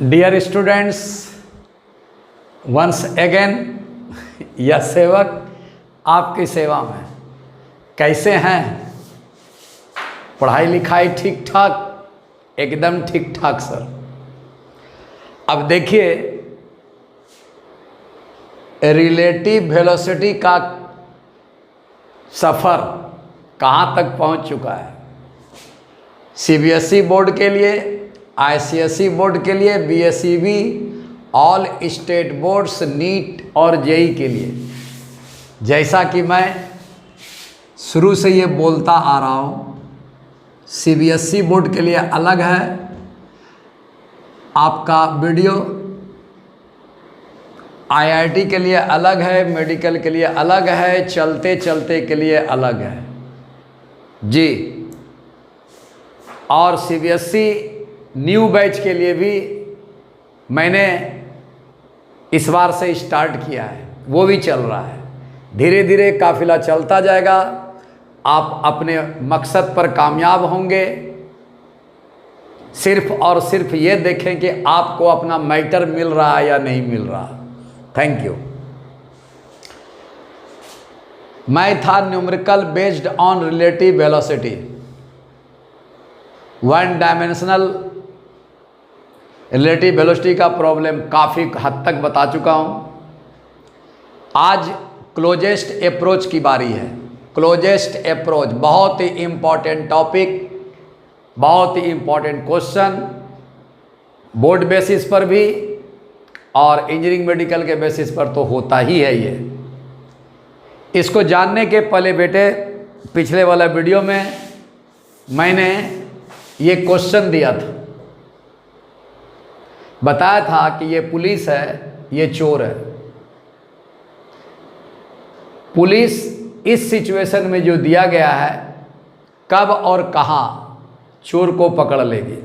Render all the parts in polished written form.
Dear students, once again यह सेवक आपकी सेवा में। कैसे हैं? पढ़ाई लिखाई ठीक ठाक? एकदम ठीक ठाक सर। अब देखिए, रिलेटिव वेलोसिटी का सफ़र कहाँ तक पहुँच चुका है। सीबीएसई बोर्ड के लिए, आईसीएसई बोर्ड के लिए, BSEB, all state boards, NEET और जेई के लिए। जैसा कि मैं शुरू से ये बोलता आ रहा हूँ, सीबीएसई बोर्ड के लिए अलग है आपका वीडियो, आईआईटी के लिए अलग है, मेडिकल के लिए अलग है, चलते चलते के लिए अलग है जी। और सीबीएसई न्यू बैच के लिए भी मैंने इस बार से स्टार्ट किया है, वो भी चल रहा है। धीरे धीरे काफिला चलता जाएगा, आप अपने मकसद पर कामयाब होंगे। सिर्फ और सिर्फ ये देखें कि आपको अपना मैटर मिल रहा है या नहीं मिल रहा। Thank you. मैं था numerical based on relative velocity, one dimensional relative velocity का प्रॉब्लम काफ़ी हद तक बता चुका हूँ। आज क्लोजेस्ट अप्रोच की बारी है। क्लोजेस्ट अप्रोच बहुत ही इम्पॉर्टेंट टॉपिक, बहुत ही इम्पॉर्टेंट क्वेश्चन, बोर्ड बेसिस पर भी और इंजीनियरिंग मेडिकल के बेसिस पर तो होता ही है ये। इसको जानने के पहले बेटे, पिछले वाला वीडियो में मैंने ये क्वेश्चन दिया था, बताया था कि ये पुलिस है, ये चोर है। पुलिस इस सिचुएशन में जो दिया गया है, कब और कहाँ चोर को पकड़ लेगी।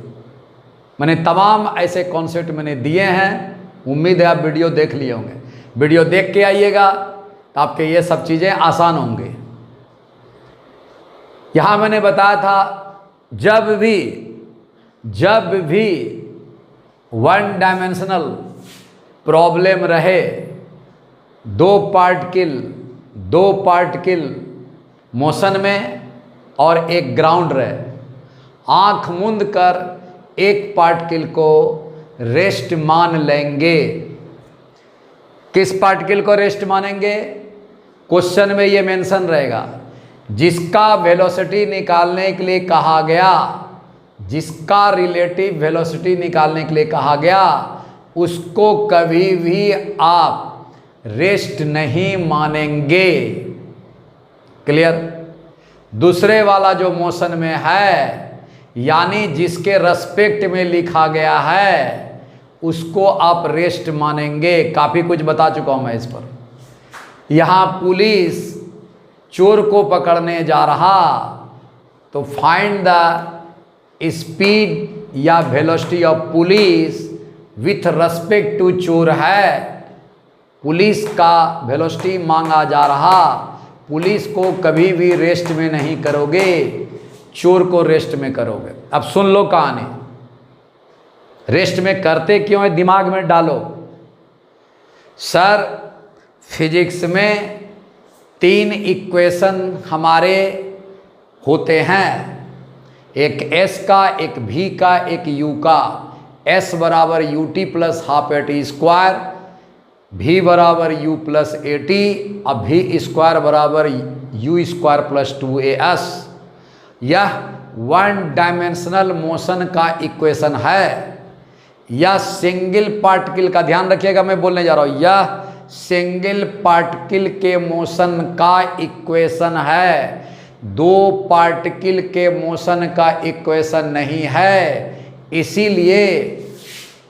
मैंने तमाम ऐसे कॉन्सेप्ट मैंने दिए हैं। उम्मीद है आप वीडियो देख लिए होंगे। वीडियो देख के आइएगा तो आपके ये सब चीज़ें आसान होंगी। यहाँ मैंने बताया था, जब भी वन डायमेंशनल प्रॉब्लम रहे, दो पार्टिकल मोशन में और एक ग्राउंड रहे, आंख मूंद कर एक पार्टिकल को रेस्ट मान लेंगे। किस पार्टिकल को रेस्ट मानेंगे? क्वेश्चन में ये मेंशन रहेगा, जिसका वेलोसिटी निकालने के लिए कहा गया, जिसका रिलेटिव वेलोसिटी निकालने के लिए कहा गया, उसको कभी भी आप रेस्ट नहीं मानेंगे। क्लियर? दूसरे वाला जो मोशन में है, यानी जिसके रेस्पेक्ट में लिखा गया है, उसको आप रेस्ट मानेंगे। काफ़ी कुछ बता चुका हूँ मैं इस पर। यहाँ पुलिस चोर को पकड़ने जा रहा, तो फाइंड द स्पीड या velocity of police with respect to चोर है। पुलिस का वेलोसिटी मांगा जा रहा, पुलिस को कभी भी रेस्ट में नहीं करोगे, चोर को रेस्ट में करोगे। अब सुन लो कहानी। रेस्ट में करते क्यों है, दिमाग में डालो। सर, फिजिक्स में 3 इक्वेशन हमारे होते हैं, एक एस का, एक भी का, एक यू का। एस बराबर U T plus half A T square, भी बराबर यू प्लस ए टी, अब भी स्क्वायर बराबर यू स्क्वायर प्लस 2as। यह वन डायमेंशनल मोशन का इक्वेशन है। यह सिंगल पार्टिकल का, ध्यान रखिएगा मैं बोलने जा रहा हूँ, यह सिंगल पार्टिकल के मोशन का इक्वेशन है, दो पार्टिकल के मोशन का इक्वेशन नहीं है। इसीलिए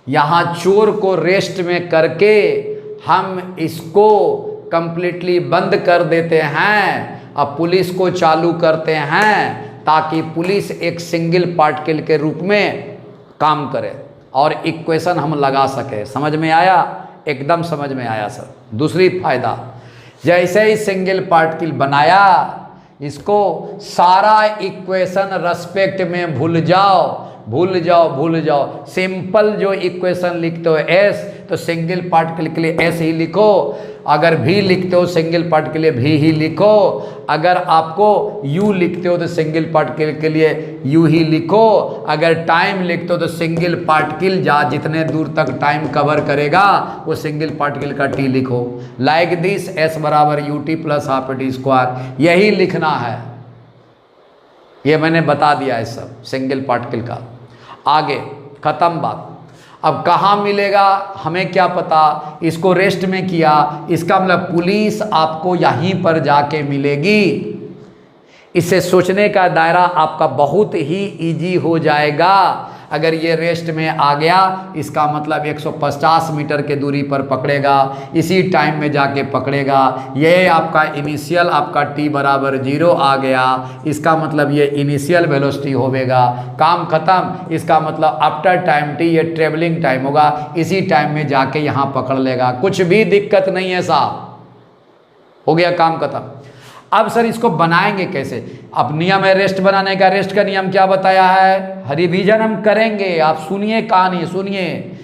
यहाँ चोर को रेस्ट में करके हम इसको कंप्लीटली बंद कर देते हैं, अब पुलिस को चालू करते हैं, ताकि पुलिस एक सिंगल पार्टिकल के रूप में काम करे और इक्वेशन हम लगा सके। समझ में आया? एकदम समझ में आया सर। दूसरी फायदा, जैसे ही सिंगल पार्टिकल बनाया, इसको सारा इक्वेशन रेस्पेक्ट में भूल जाओ, भूल जाओ, भूल जाओ। सिंपल जो इक्वेशन लिखते हो एस, तो सिंगल पार्टिकल के लिए एस ही लिखो। अगर भी लिखते हो सिंगल पार्ट के लिए भी ही लिखो। अगर आपको यू लिखते हो तो सिंगल पार्टिकल के लिए यू ही लिखो। अगर टाइम लिखते हो तो सिंगल पार्टिकल जहाँ जितने दूर तक टाइम कवर करेगा वो सिंगल पार्टिकल का टी लिखो। लाइक दिस एस बराबर U T plus half T square, यही लिखना है। ये मैंने बता दिया है सब सिंगल पार्टिकल का। आगे खत्म बात। अब कहाँ मिलेगा हमें क्या पता, इसको रेस्ट में किया, इसका मतलब पुलिस आपको यहीं पर जाके मिलेगी। इससे सोचने का दायरा आपका बहुत ही इजी हो जाएगा। अगर ये रेस्ट में आ गया इसका मतलब 150 मीटर के दूरी पर पकड़ेगा, इसी टाइम में जाके पकड़ेगा। ये आपका इनिशियल आपका t बराबर 0 आ गया, इसका मतलब ये इनिशियल वेलोसिटी होगा। काम खत्म। इसका मतलब आफ्टर टाइम t ये ट्रेवलिंग टाइम होगा, इसी टाइम में जाके यहाँ पकड़ लेगा। कुछ भी दिक्कत नहीं है साहब, हो गया काम खत्म। अब सर इसको बनाएंगे कैसे? अब नियम है रेस्ट बनाने का। रेस्ट का नियम क्या बताया है, रिवीजन हम करेंगे, आप सुनिए कहानी सुनिए।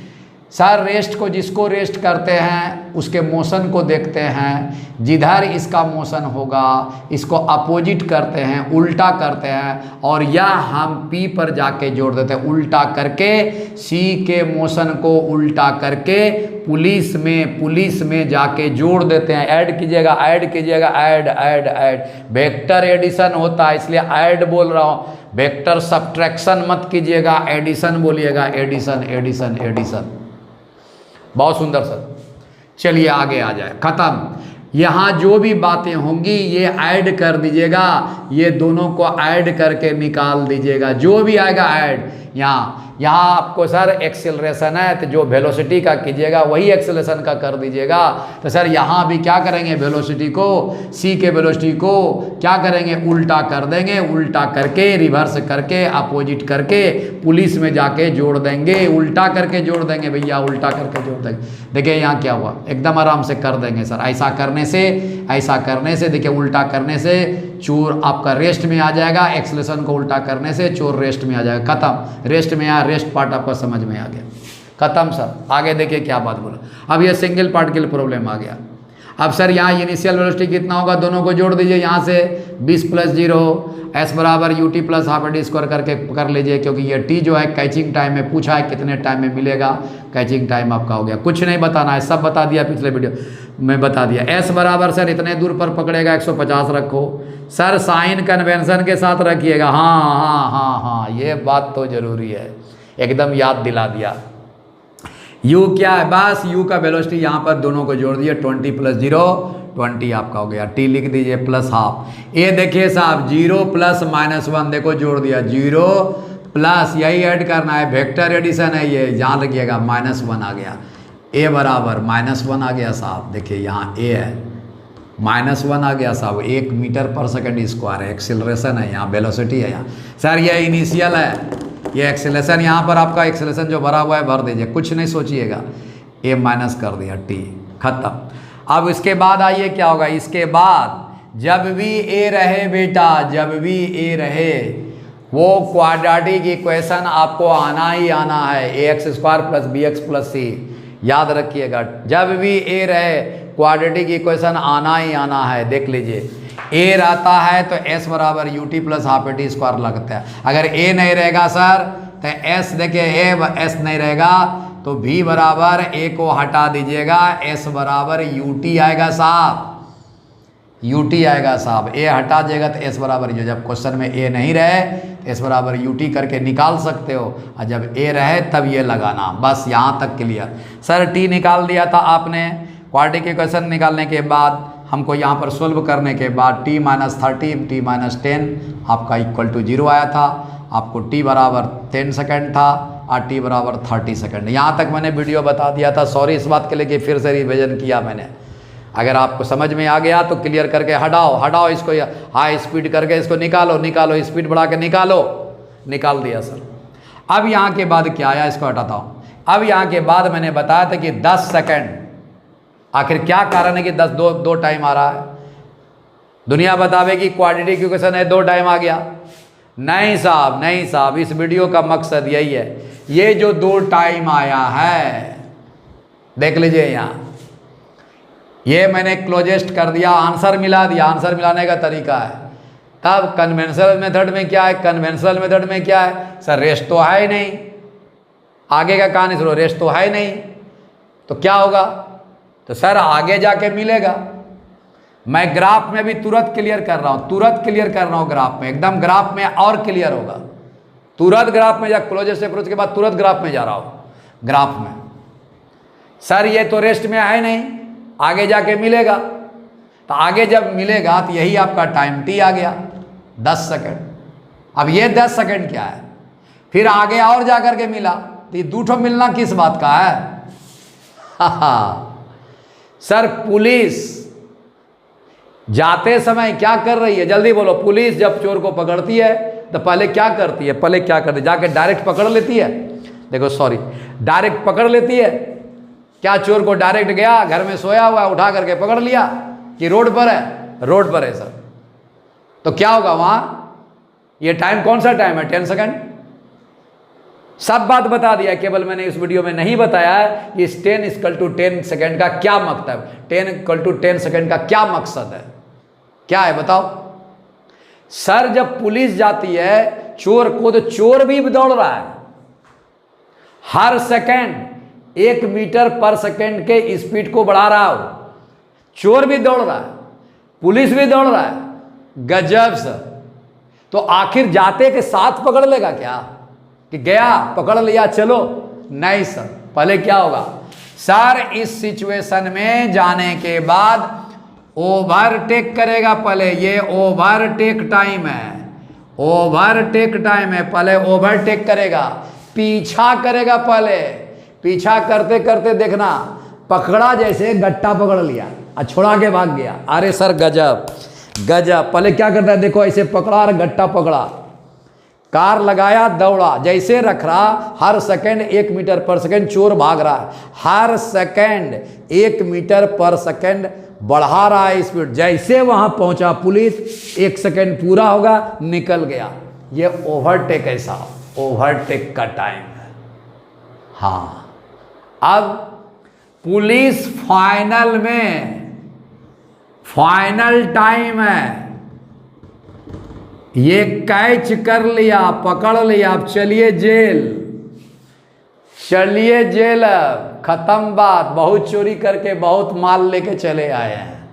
सर रेस्ट को, जिसको रेस्ट करते हैं उसके मोशन को देखते हैं, जिधर इसका मोशन होगा इसको अपोजिट करते हैं, उल्टा करते हैं, और यह हम P पर जाके जोड़ देते हैं। उल्टा करके C के मोशन को उल्टा करके पुलिस में जाके जोड़ देते हैं। ऐड कीजिएगा, ऐड कीजिएगा, add add add. Vector addition होता है इसलिए ऐड बोल रहा हूँ, वेक्टर सब्ट्रैक्शन मत कीजिएगा, एडिशन बोलिएगा, एडिशन एडिशन एडिशन। बहुत सुंदर सर। चलिए आगे आ जाए, खत्म। यहाँ जो भी बातें होंगी ये ऐड कर दीजिएगा, ये दोनों को ऐड करके निकाल दीजिएगा। जो भी आएगा ऐड। यहाँ आपको सर एक्सेलरेशन है तो जो वेलोसिटी का कीजिएगा वही एक्सेलरेशन का कर दीजिएगा। तो सर यहाँ भी क्या करेंगे, वेलोसिटी को, सी के वेलोसिटी को क्या करेंगे, उल्टा कर देंगे। उल्टा करके रिवर्स करके अपोजिट करके पुलिस में जाके जोड़ देंगे। उल्टा करके जोड़ देंगे भैया, उल्टा करके जोड़ देंगे। देखिए यहाँ क्या हुआ, एकदम आराम से कर देंगे सर। ऐसा करने से देखिए, उल्टा करने से चोर आपका रेस्ट में आ जाएगा, एक्सेलरेशन को उल्टा करने से चोर रेस्ट में आ जाएगा। खत्म। रेस्ट में आ, रेस्ट पार्ट आपको समझ में आ गया, खत्म सर। आगे देखिए क्या बात बोला। अब ये सिंगल पार्ट के लिए प्रॉब्लम आ गया। अब सर यहाँ इनिशियल वेलोसिटी कितना होगा, दोनों को जोड़ दीजिए। यहाँ से 20 + 0 एस बराबर U T plus half T square करके कर लीजिए, क्योंकि ये टी जो है कैचिंग टाइम में पूछा है कितने टाइम में मिलेगा। कैचिंग टाइम आपका हो गया, कुछ नहीं बताना है, सब बता दिया पिछले वीडियो में बता दिया। एस बराबर सर इतने दूर पर पकड़ेगा 150 रखो सर, साइन कन्वेंशन के साथ रखिएगा। हाँ, ये बात तो जरूरी है, एकदम याद दिला दिया। u क्या है, बस u का वेलोसिटी यहाँ पर दोनों को जोड़ दिए। 20 + 0 20 आपका हो गया। t लिख दीजिए प्लस हाफ। ये देखिए साहब 0 + -1 देखो जोड़ दिया, 0 प्लस यही ऐड करना है, वेक्टर एडिशन है ये, यहाँ रखिएगा -1 आ गया। a बराबर -1 आ गया साहब। देखिए यहाँ a है, -1 आ गया साहब। 1 मीटर/सेकंड स्क्वायर है, एक्सेलरेशन है यहाँ, वेलोसिटी है यहाँ। सर ये इनिशियल है, ये एक्सेलरेशन यहाँ पर आपका एक्सेलरेशन जो भरा हुआ है भर दीजिए, कुछ नहीं सोचिएगा। a माइनस कर दिया, t खत्म। अब इसके बाद आइए क्या होगा, इसके बाद जब भी a रहे बेटा, जब भी a रहे वो क्वाड्रेटिक इक्वेशन आपको आना ही आना है, ax² + bx + c। याद रखिएगा, जब भी a रहे क्वाड्रेटिक इक्वेशन आना ही आना है। देख लीजिए a रहता है तो s बराबर U T plus half T square लगता है। अगर a नहीं रहेगा सर तो s, देखिए s नहीं रहेगा तो v बराबर a को हटा दीजिएगा, s बराबर यू टी आएगा साहब, यू टी आएगा साहब। a हटा जाएगा तो s बराबर जो, जब क्वेश्चन में a नहीं रहे तो s बराबर यू टी करके निकाल सकते हो, और जब a रहे तब ये लगाना। बस यहाँ तक क्लियर। सर t निकाल दिया था आपने, क्वाड्रेटिक इक्वेशन निकालने के बाद हमको यहाँ पर सोल्व करने के बाद t - 30 t - 10 आपका = 0 आया था। आपको t बराबर 10 सेकंड था और t बराबर 30 सेकंड। यहाँ तक मैंने वीडियो बता दिया था, सॉरी इस बात के लिए कि फिर से रिविजन किया मैंने। अगर आपको समझ में आ गया तो क्लियर करके हटाओ इसको, हाई स्पीड करके इसको निकालो, स्पीड बढ़ा के निकाल दिया सर। अब यहाँ के बाद क्या आया, इसको हटाता हूँ। अब यहाँ के बाद मैंने बताया था कि 10 सेकंड, आखिर क्या कारण है कि 10 दो टाइम आ रहा है। दुनिया बतावेगी क्वाड्रेटिक इक्वेशन है 2 टाइम आ गया। नहीं साहब, नहीं साहब, इस वीडियो का मकसद यही है, ये जो 2 टाइम आया है देख लीजिए यहाँ, ये मैंने क्लोजेस्ट कर दिया, आंसर मिला दिया। आंसर मिलाने का तरीका है। तब कन्वेंशनल मेथड में क्या है, कन्वेंशनल मेथड में क्या है सर, रेस्ट तो है ही नहीं, आगे का कहानी सुनो, रेस्ट तो है ही नहीं, तो क्या होगा, तो सर आगे जाके मिलेगा। मैं ग्राफ में भी तुरंत क्लियर कर रहा हूँ, तुरंत क्लियर कर रहा हूँ ग्राफ में, एकदम ग्राफ में और क्लियर होगा। तुरंत ग्राफ में जा, क्लोजेस्ट अप्रोच के बाद तुरंत ग्राफ में जा रहा हूँ। ग्राफ में सर ये तो रेस्ट में है नहीं, आगे जाके मिलेगा, तो आगे जब मिलेगा तो यही आपका टाइम टी आ गया 10 सेकंड। अब ये 10 सेकंड क्या है, फिर आगे और जा कर के मिला, तो ये दूठो मिलना किस बात का है? सर पुलिस जाते समय क्या कर रही है, जल्दी बोलो। पुलिस जब चोर को पकड़ती है तो पहले क्या करती है, पहले क्या करती है, जाके डायरेक्ट पकड़ लेती है। देखो सॉरी, डायरेक्ट पकड़ लेती है क्या? चोर को डायरेक्ट गया, घर में सोया हुआ, उठा करके पकड़ लिया कि रोड पर है? रोड पर है सर, तो क्या होगा वहां? ये टाइम कौन सा टाइम है? 10 सेकंड। सब बात बता दिया, केवल मैंने इस वीडियो में नहीं बताया है कि इस 10 सेकंड का क्या मतलब, 10 सेकंड का क्या मकसद है, क्या है बताओ। सर जब पुलिस जाती है चोर को, तो चोर भी दौड़ रहा है, हर सेकंड 1 मीटर पर सेकंड के स्पीड को बढ़ा रहा हो, चोर भी दौड़ रहा है, पुलिस भी दौड़ रहा है। गजब सर। तो आखिर जाते के साथ पकड़ लेगा क्या, कि गया पकड़ लिया चलो? नहीं सर, पहले क्या होगा सर, इस सिचुएशन में जाने के बाद ओवरटेक करेगा पहले। ये ओवरटेक टाइम है, ओवरटेक टाइम है, पहले ओवरटेक करेगा, पीछा करेगा पहले। पीछा करते करते देखना, पकड़ा जैसे गट्टा पकड़ लिया और छोड़ा के भाग गया। अरे सर गजब गजब। पहले क्या करता है देखो, ऐसे पकड़ा और गट्टा पकड़ा, कार लगाया, दौड़ा, जैसे रख रहा, हर सेकंड 1 मीटर पर सेकंड चोर भाग रहा है, हर सेकंड 1 मीटर पर सेकंड बढ़ा रहा है स्पीड। जैसे वहां पहुंचा पुलिस, 1 सेकंड पूरा होगा, निकल गया। ये ओवरटेक है साहब, ओवरटेक का टाइम है। हाँ, अब पुलिस फाइनल में, फाइनल टाइम है, ये कैच कर लिया, पकड़ लिया, अब चलिए जेल, चलिए जेल, अब खत्म बात। बहुत चोरी करके बहुत माल लेके चले आए हैं।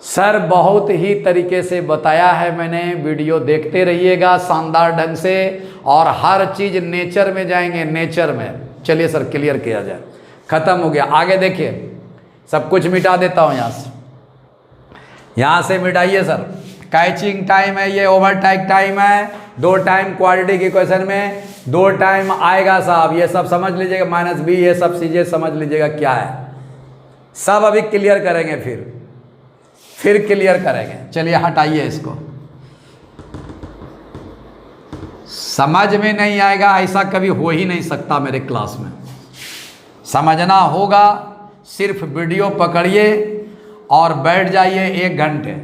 सर बहुत ही तरीके से बताया है मैंने, वीडियो देखते रहिएगा शानदार ढंग से, और हर चीज नेचर में जाएंगे, नेचर में। चलिए सर क्लियर किया जाए, खत्म हो गया। आगे देखिए, सब कुछ मिटा देता हूं यहां से, यहां से मिटाइए सर। कैचिंग टाइम है, ये ओवरटेक टाइम है, 2 टाइम क्वाड्रेटिक इक्वेशन में 2 टाइम आएगा साहब। ये सब समझ लीजिएगा, -b, ये सब चीजें समझ लीजिएगा क्या है, सब अभी क्लियर करेंगे, फिर क्लियर करेंगे। चलिए हटाइए इसको, समझ में नहीं आएगा ऐसा कभी हो ही नहीं सकता मेरे क्लास में। समझना होगा, सिर्फ वीडियो पकड़िए और बैठ जाइए 1 घंटे।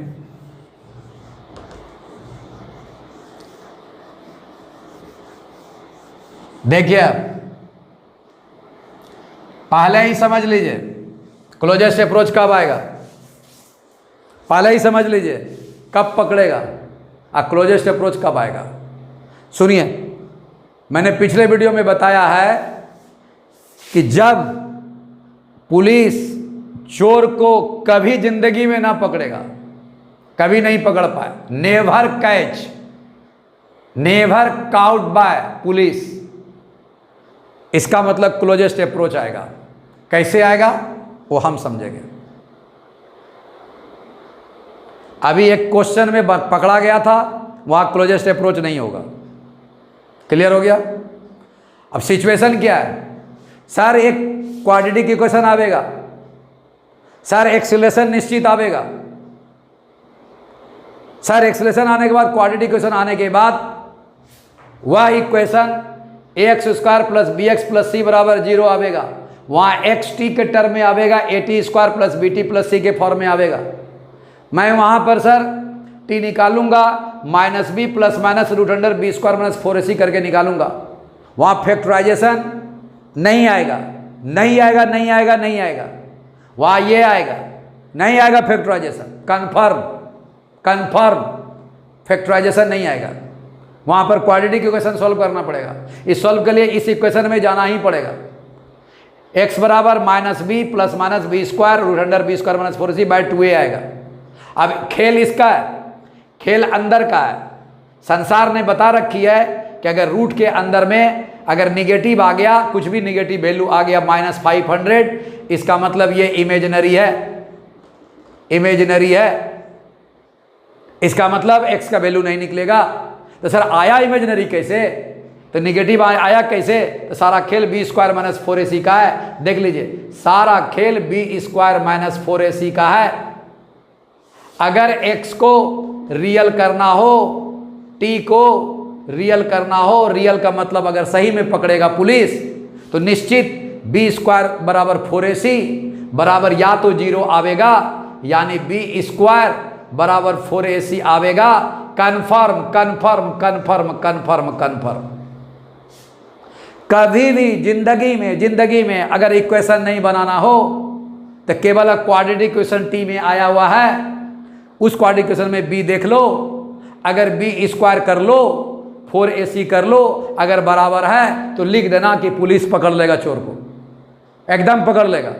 देखिए पहले ही समझ लीजिए क्लोजेस्ट अप्रोच कब आएगा, पहले ही समझ लीजिए कब पकड़ेगा और क्लोजेस्ट अप्रोच कब आएगा। सुनिए, मैंने पिछले वीडियो में बताया है कि जब पुलिस चोर को कभी जिंदगी में ना पकड़ेगा, कभी नहीं पकड़ पाए, never catch, never caught by police, इसका मतलब क्लोजेस्ट अप्रोच आएगा। कैसे आएगा वो हम समझेंगे। अभी एक क्वेश्चन में पकड़ा गया था, वहां क्लोजेस्ट अप्रोच नहीं होगा। क्लियर हो गया? अब सिचुएशन क्या है सर, एक क्वाड्रेटिक इक्वेशन आवेगा सर, एक्सीलरेशन निश्चित आवेगा सर, एक्सीलरेशन आने के बाद, क्वाड्रेटिक इक्वेशन आने के बाद वह equation ax² plus bx plus c बराबर 0 आवेगा। वहां xt के टर्म में आवेगा, at² plus bt plus c के फॉर्म में आवेगा। मैं वहाँ पर सर टी निकालूंगा minus b plus minus root under b square minus 4ac करके निकालूंगा। वहाँ फैक्टराइजेशन नहीं आएगा, नहीं आएगा, नहीं आएगा, नहीं आएगा। वहाँ ये आएगा, नहीं आएगा फैक्टराइजेशन, कन्फर्म कन्फर्म फैक्टराइजेशन नहीं आएगा। वहाँ पर क्वाड्रेटिक इक्वेशन सॉल्व करना पड़ेगा। इस सॉल्व के लिए इस इक्वेशन में जाना ही पड़ेगा। x बराबर minus b plus minus b square root under b square minus 4ac by 2a आएगा। अब खेल इसका है, खेल अंदर का है। संसार ने बता रखी है कि अगर रूट के अंदर में अगर निगेटिव आ गया, कुछ भी निगेटिव वैल्यू आ गया -500, इसका मतलब ये इमेजिनरी है, इमेजिनरी है। इसका मतलब x का वैल्यू नहीं निकलेगा। तो सर आया इमेजिनरी कैसे, तो निगेटिव आया कैसे? तो सारा खेल बी स्क्वायर माइनस 4ac का है। देख लीजिए, सारा खेल बी स्क्वायर माइनस 4ac का है। अगर x को रियल करना हो, t को रियल करना हो, रियल का मतलब अगर सही में पकड़ेगा पुलिस, तो निश्चित बी स्क्वायर बराबर 4ac बराबर या तो 0 आवेगा, यानी बी स्क्वायर बराबर 4ac आवेगा। Confirm confirm confirm confirm confirm. कभी भी जिंदगी में अगर इक्वेशन नहीं बनाना हो तो केवल क्वाड्रेटिक इक्वेशन टी में आया हुआ है, उस क्वाड्रेटिक इक्वेशन में बी देख लो, अगर बी स्क्वायर कर लो 4ac कर लो, अगर बराबर है तो लिख देना कि पुलिस पकड़ लेगा चोर को, एकदम पकड़ लेगा।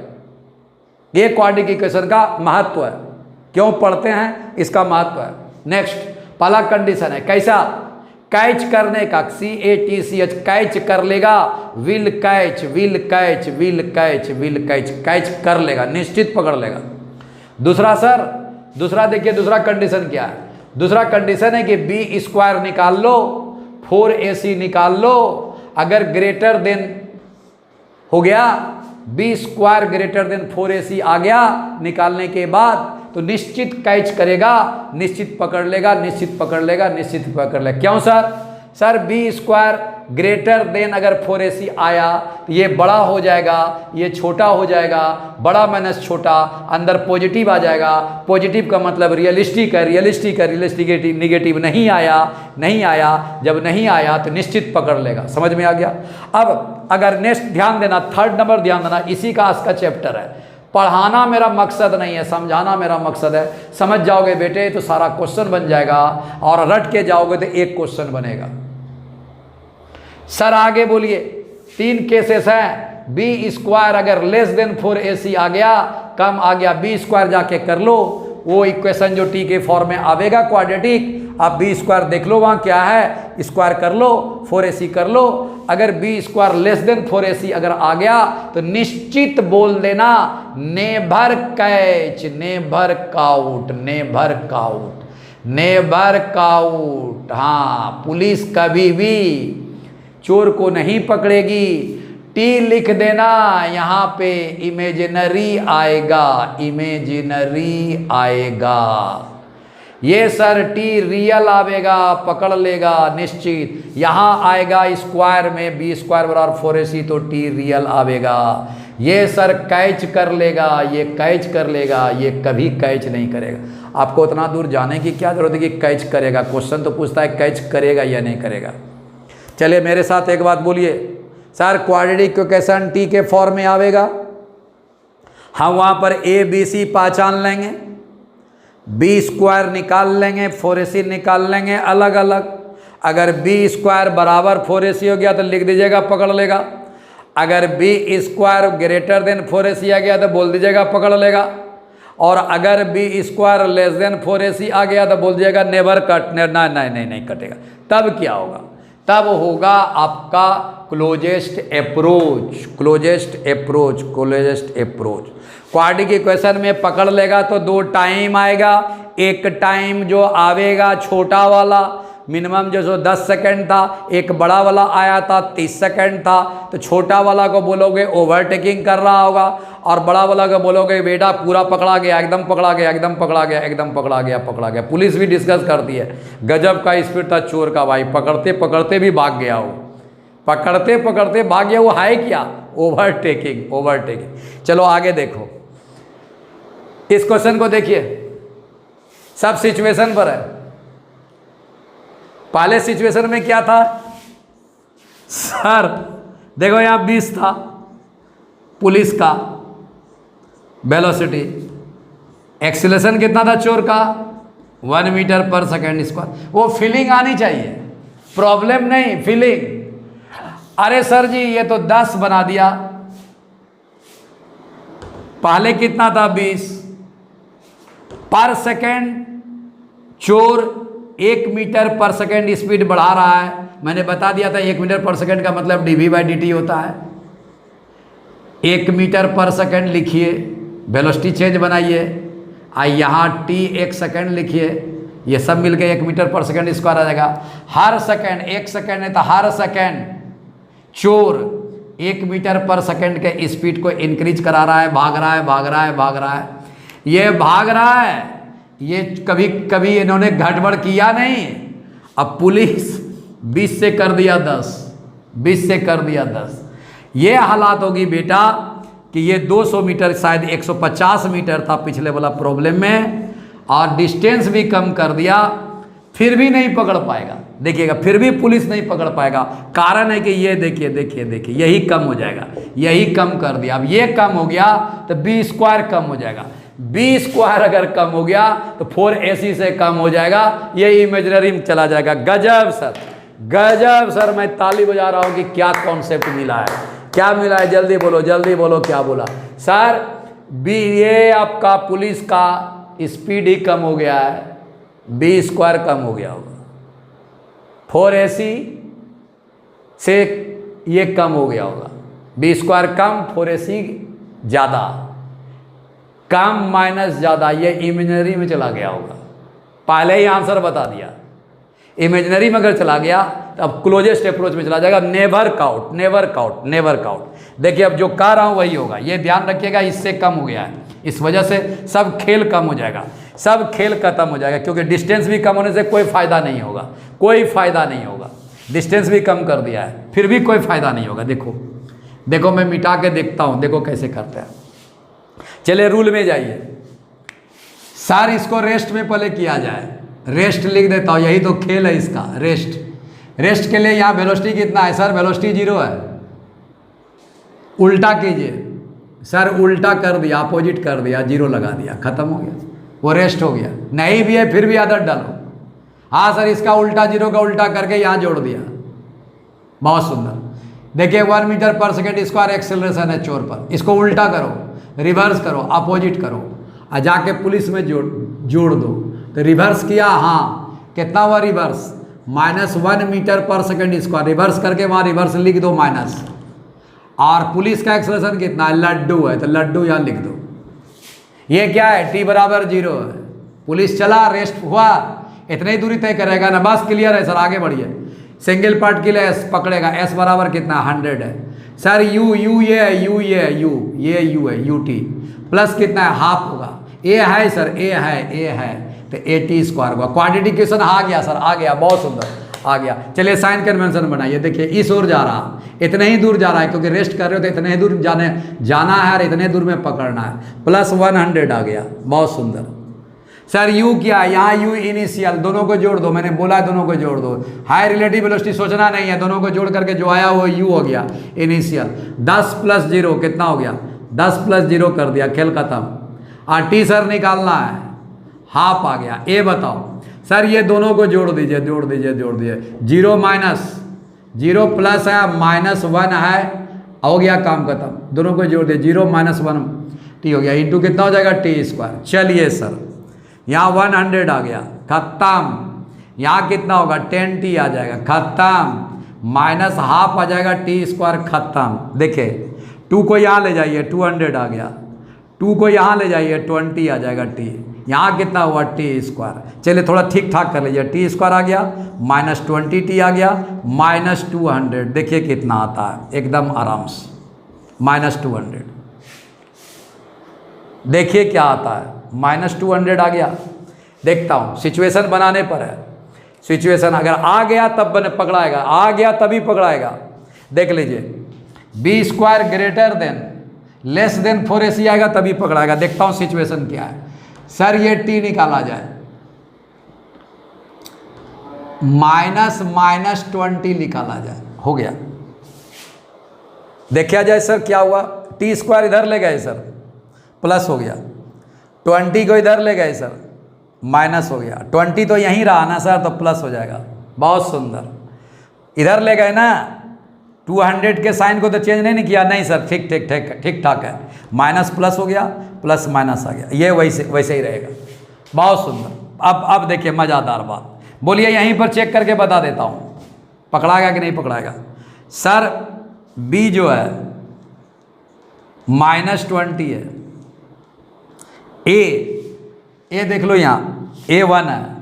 ये क्वाड्रेटिक इक्वेशन का महत्व है, क्यों पढ़ते हैं इसका महत्व है। नेक्स्ट पहला कंडीशन है कैसा, कैच करने का, CATCH कैच कर लेगा, will catch will catch will catch will catch, catch कर लेगा, निश्चित पकड़ लेगा। दूसरा सर, दूसरा देखिए दूसरा कंडीशन क्या है। दूसरा कंडीशन है कि बी स्क्वायर निकाल लो, 4ac निकाल लो, अगर ग्रेटर देन हो गया, b square greater than 4ac आ गया निकालने के बाद, तो निश्चित कैच करेगा, निश्चित पकड़ लेगा, निश्चित पकड़ लेगा, निश्चित पकड़ लेगा। क्यों sir? Sir b square greater than अगर 4ac आया तो ये बड़ा हो जाएगा, ये छोटा हो जाएगा, बड़ा माइनस छोटा, अंदर पॉजिटिव आ जाएगा। पॉजिटिव का मतलब रियलिस्टिक है, रियलिस्टिक है, रियलिस्टिक निगेटिव नहीं आया, नहीं आया। जब नहीं आया तो निश्चित पकड़ लेगा। समझ में आ गया? अब अगर नेक्स्ट ध्यान देना, थर्ड नंबर ध्यान देना, इसी का आज का चैप्टर है। पढ़ाना मेरा मकसद नहीं है, समझाना मेरा मकसद है। समझ जाओगे बेटे तो सारा क्वेश्चन बन जाएगा, और रट के जाओगे तो एक क्वेश्चन बनेगा। सर आगे बोलिए, 3 केसेस हैं। बी स्क्वायर अगर लेस देन 4ac आ गया, कम आ गया, बी स्क्वायर जाके कर लो, वो इक्वेशन जो टी के फॉर्म में आवेगा क्वाड्रेटिक, आप बी स्क्वायर देख लो वहाँ क्या है, स्क्वायर कर लो, 4ac कर लो। अगर b square less than 4ac अगर आ गया तो निश्चित बोल देना never catch, never cout, never cout, never cout. हाँ, पुलिस कभी भी चोर को नहीं पकड़ेगी। टी लिख देना, यहाँ पे इमेजिनरी आएगा, इमेजिनरी आएगा। ये सर टी रियल आवेगा, पकड़ लेगा निश्चित। यहाँ आएगा स्क्वायर में बी स्क्वायर बराबर 4ac, तो टी रियल आवेगा। ये सर कैच कर लेगा, ये कैच कर लेगा, ये कभी कैच नहीं करेगा। आपको उतना दूर जाने की क्या जरूरत है कि कैच करेगा। क्वेश्चन तो पूछता है कैच करेगा या नहीं करेगा। चलिए मेरे साथ एक बात बोलिए, सर क्वाड्रेटिक इक्वेशन टी के फॉर्म में आवेगा, हम वहाँ पर ABC पहचान लेंगे, बी स्क्वायर निकाल लेंगे, 4ac निकाल लेंगे अलग अलग। अगर बी स्क्वायर बराबर 4ac हो गया तो लिख दीजिएगा पकड़ लेगा। अगर b square greater than 4ac आ गया तो बोल दीजिएगा पकड़ लेगा। और अगर b square less than 4ac आ गया तो बोल दीजिएगा नेवर कट, नहीं कटेगा। तब क्या होगा? तब होगा आपका closest approach, closest approach, closest approach. Quadratic equation में पकड़ लेगा तो 2 टाइम आएगा। एक टाइम जो आवेगा छोटा वाला, मिनिमम जो 10 सेकंड था, एक बड़ा वाला आया था 30 सेकंड था। तो छोटा वाला को बोलोगे ओवरटेकिंग कर रहा होगा, और बड़ा वाला को बोलोगे बेटा पूरा पकड़ा गया, एकदम पकड़ा गया, एकदम पकड़ा गया, एकदम पकड़ा गया, पकड़ा गया। पुलिस भी डिस्कस करती है, गजब का स्पीड था चोर का भाई, पकड़ते पकड़ते भी भाग गया वो, पकड़ते पकड़ते भाग गया वो। है क्या? Overtaking, overtaking. चलो आगे देखो, इस क्वेश्चन को देखिए। सब सिचुएशन पर है। पहले सिचुएशन में क्या था सर, देखो यहाँ 20 था पुलिस का वेलोसिटी, एक्सीलरेशन कितना था चोर का 1 मीटर पर सेकेंड स्क्वायर। वो फीलिंग आनी चाहिए, प्रॉब्लम नहीं, फीलिंग। अरे सर जी ये तो 10 बना दिया, पहले कितना था 20 पर सेकेंड। चोर 1 मीटर पर सेकेंड स्पीड बढ़ा रहा है, मैंने बता दिया था 1 मीटर पर सेकेंड का मतलब dv/dt होता है। 1 मीटर पर सेकेंड लिखिए, वेलोसिटी चेंज बनाइए, यहाँ t 1 सेकेंड लिखिए, ये सब मिलकर 1 मीटर पर सेकेंड स्क्वायर आ जाएगा। हर सेकेंड, 1 सेकेंड है तो हर सेकेंड चोर 1 मीटर पर सेकेंड के स्पीड को इंक्रीज करा रहा है, भाग रहा है, भाग रहा है, भाग रहा है, ये भाग रहा है। ये कभी कभी इन्होंने गड़बड़ किया नहीं। अब पुलिस 20 से कर दिया 10, 20 से कर दिया 10। ये हालात होगी बेटा कि ये 200 मीटर शायद 150 मीटर था पिछले वाला प्रॉब्लम में, और डिस्टेंस भी कम कर दिया, फिर भी नहीं पकड़ पाएगा। देखिएगा फिर भी पुलिस नहीं पकड़ पाएगा। कारण है कि ये देखिए देखिए देखिए यही कम हो जाएगा, यही कम कर दिया। अब ये कम हो गया तो बी स्क्वायर कम हो जाएगा। बी स्क्वायर अगर कम हो गया तो 4ac से कम हो जाएगा, ये इमेजिनरी में चला जाएगा। गजब सर, गजब सर, मैं ताली बजा रहा हूँ कि क्या कॉन्सेप्ट मिला है, क्या मिला है, जल्दी बोलो, जल्दी बोलो, क्या बोला सर? बी, ये आपका पुलिस का स्पीड ही कम हो गया है, बी स्क्वायर कम हो गया होगा, 4ac से ये कम हो गया होगा, बी स्क्वायर कम 4ac ज़्यादा, कम माइनस ज़्यादा, ये इमेजिनरी में चला गया होगा। पहले ही आंसर बता दिया। इमेजिनरी में अगर चला गया तो अब क्लोजेस्ट अप्रोच में चला जाएगा। Never count, never count, never count. देखिए अब जो कह रहा हूँ वही होगा, ये ध्यान रखिएगा, इससे कम हो गया है, इस वजह से सब खेल कम हो जाएगा, सब खेल खत्म हो जाएगा, क्योंकि डिस्टेंस भी कम होने से कोई फ़ायदा नहीं होगा, कोई फ़ायदा नहीं होगा। डिस्टेंस भी कम कर दिया है, फिर भी कोई फ़ायदा नहीं होगा। देखो देखो मैं मिटा के देखता हूँ, देखो कैसे करते हैं। चलिए रूल में जाइए सर, इसको रेस्ट में पहले किया जाए, रेस्ट लिख देता हूँ, यही तो खेल है इसका। रेस्ट, रेस्ट के लिए यहाँ वेलोसिटी कितना है सर? वेलोसिटी 0 है। उल्टा कीजिए सर, उल्टा कर दिया, अपोजिट कर दिया, 0 लगा दिया, खत्म हो गया, वो रेस्ट हो गया। नहीं भी है फिर भी आदत डालो। हाँ सर, इसका उल्टा 0 का उल्टा करके यहाँ जोड़ दिया, बहुत सुंदर। देखिए 1 मीटर पर सेकेंड स्क्वायर एक्सेलरेशन है चोर पर, इसको उल्टा करो, रिवर्स करो, अपोजिट करो, और जाके पुलिस में जोड़ दो। तो रिवर्स किया, हाँ कितना हुआ रिवर्स? -1 मीटर पर सेकेंड स्क्वायर, रिवर्स करके वहाँ रिवर्स लिख दो माइनस। और पुलिस का एक्सेलरेशन कितना है? लड्डू है, तो लड्डू यहाँ लिख दो। ये क्या है? t बराबर 0 है। पुलिस चला, रेस्ट हुआ, इतनी ही दूरी तय करेगा ना, बस क्लियर है सर, आगे बढ़िए। सिंगल पार्ट के लिए एस पकड़ेगा, एस बराबर कितना? 100 है सर। यू ये है, यू ये है, ये यू है, ut प्लस कितना है? हाफ होगा। ए है सर, ए है तो 80 स्क्वायर होगा। क्वांटिटी क्वेश्चन आ गया सर, आ गया, बहुत सुंदर आ गया। चलिए साइन कन्वेंशन बनाइए। देखिए इस ओर जा रहा, इतने ही दूर जा रहा है, क्योंकि रेस्ट कर रहे हो तो इतने ही दूर जाना है और इतने दूर में पकड़ना है। प्लस 100 आ गया, बहुत सुंदर। सर यू क्या है? यहाँ यू इनिशियल, दोनों को जोड़ दो, मैंने बोला है दोनों को जोड़ दो। हाई रिलेटिव वेलोसिटी सोचना नहीं है, दोनों को जोड़ करके जो आया वो यू हो गया इनिशियल। 10 + 0 कितना हो गया? 10 + 0 कर दिया, खेल खत्म। और टी सर निकालना है, हाफ आ गया। ए बताओ सर, ये दोनों को जोड़ दीजिए, जोड़ दीजिए, जोड़ दीजिए। 0 - 0 प्लस है, -1 है, हो गया काम खत्म। दोनों को जोड़ दिए, 0 - 1 टी हो गया, इंटू कितना हो जाएगा? t square. चलिए सर, यहाँ 100 आ गया, खत्म। यहाँ कितना होगा? 10t आ जाएगा, खत्म। माइनस हाफ आ जाएगा, t स्क्वायर, खत्म। देखिए 2 को यहाँ ले जाइए, 200 आ गया। 2 को यहाँ ले जाइए, 20 आ जाएगा t। यहाँ कितना हुआ? t square. चलिए थोड़ा ठीक ठाक कर लीजिए, t स्क्वायर आ गया, -20t आ गया, -200। देखिए कितना आता है, एकदम आराम से, -200। देखिए क्या आता है, -200 आ गया। देखता हूँ, सिचुएशन बनाने पर है। सिचुएशन अगर आ गया तब पकड़ाएगा, आ गया तभी पकड़ाएगा। देख लीजिए, b square greater than less than 4ac आएगा तभी पकड़ाएगा। देखता हूँ सिचुएशन क्या है। सर ये t निकाला जाए, माइनस माइनस 20 निकाला जाए, हो गया। देखा जाए सर क्या हुआ, टी स्क्वायर इधर ले गए सर, प्लस हो गया, 20 को इधर ले गए सर, माइनस हो गया, 20 तो यहीं रहा ना सर, तो प्लस हो जाएगा। बहुत सुंदर, इधर ले गए ना, 200 के साइन को तो चेंज नहीं किया, नहीं सर, ठीक ठीक ठीक ठीक ठाक है, माइनस प्लस हो गया, प्लस माइनस आ गया, ये वैसे ही रहेगा। बहुत सुंदर। अब देखिए मज़ेदार बात, बोलिए यहीं पर चेक करके बता देता हूँ, पकड़ाएगा कि नहीं पकड़ाएगा। सर बी जो है -20 है, ए देख लो यहाँ A1 है,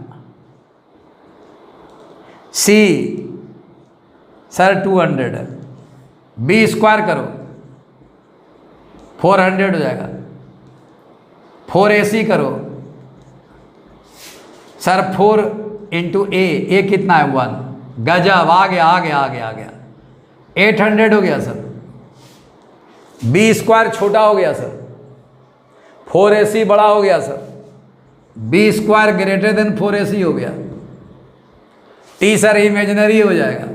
सी सर 200 है, बी स्क्वायर करो 400 हो जाएगा, 4AC करो सर 4 इंटू ए कितना है 1, गजब, आ गया 800 हो गया सर। बी स्क्वायर छोटा हो गया सर, 4AC बड़ा हो गया sir, b square greater than 4AC हो गया, टी सर इमेजिनरी हो जाएगा,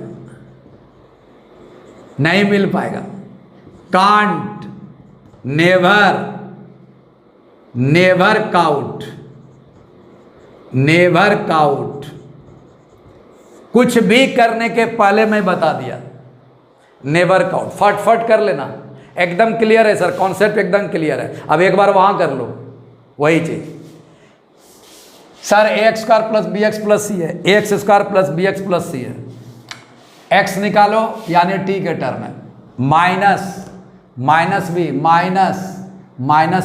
नहीं मिल पाएगा। कांट, नेवर काउट, कुछ भी करने के पहले मैं बता दिया, नेवर काउट, फट कर लेना, एकदम क्लियर है सर, कॉन्सेप्ट एकदम क्लियर है। अब एक बार वहां कर लो वही चीज। सर a² प्लस bx+c है, a² प्लस bx+c है, x निकालो यानी t के टर्म है, माइनस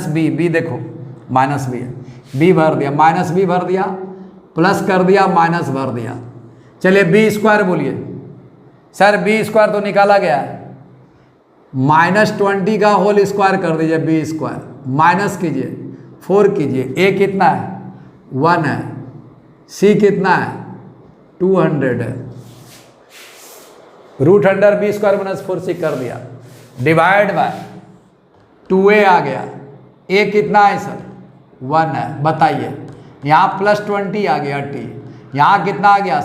बी देखो माइनस बी है, बी भर दिया, माइनस बी भर दिया, प्लस कर दिया, माइनस भर दिया। चलिए बी स्क्वायर बोलिए सर, बी स्क्वायर तो निकाला गया है, -20 का होल स्क्वायर कर दीजिए, बी स्क्वायर माइनस कीजिए 4 कीजिए, ए कितना है 1 है, सी कितना है 200 है, √√b² - 4c कर दिया, डिवाइड बाय 2a आ गया, ए कितना है सर 1 है, बताइए यहाँ +20 आ गया टी, यहाँ कितना आ गया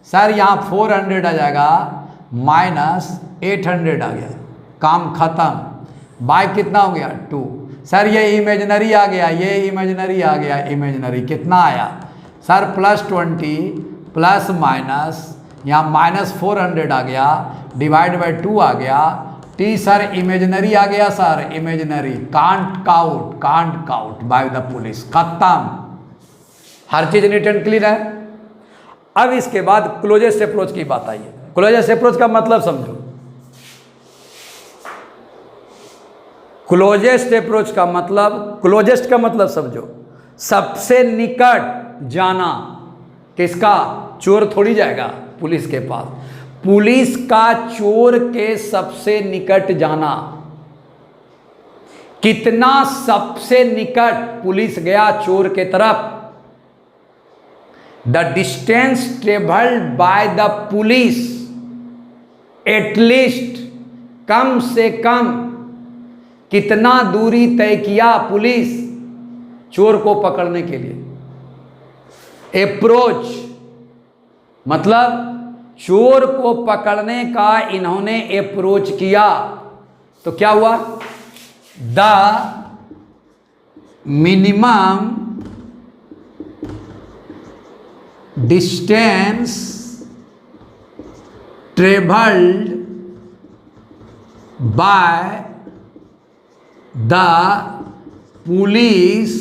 सर यहाँ 400 आ जाएगा, -800 आ गया, काम खत्म। बाय कितना हो गया 2, सर ये इमेजिनरी आ गया, ये इमेजिनरी आ गया, इमेजिनरी कितना आया सर +20 प्लस माइनस, यहाँ -400 आ गया, डिवाइड बाय 2 आ गया, टी सर इमेजिनरी आ गया sir, imaginary, can't cout bye the police, खत्म। हर चीज नीट एंड क्लियर है। अब इसके बाद क्लोजेस्ट अप्रोच की बात आई है। क्लोजेस्ट अप्रोच का मतलब समझो, क्लोजेस्ट अप्रोच का मतलब, क्लोजेस्ट का मतलब समझो, सबसे निकट जाना, किसका, चोर थोड़ी जाएगा पुलिस के पास, पुलिस का चोर के सबसे निकट जाना, कितना सबसे निकट पुलिस गया चोर के तरफ, the distance travelled by the police, at least कम से कम कितना दूरी तय किया पुलिस चोर को पकड़ने के लिए। अप्रोच मतलब चोर को पकड़ने का इन्होंने अप्रोच किया, तो क्या हुआ, the minimum distance travelled by the police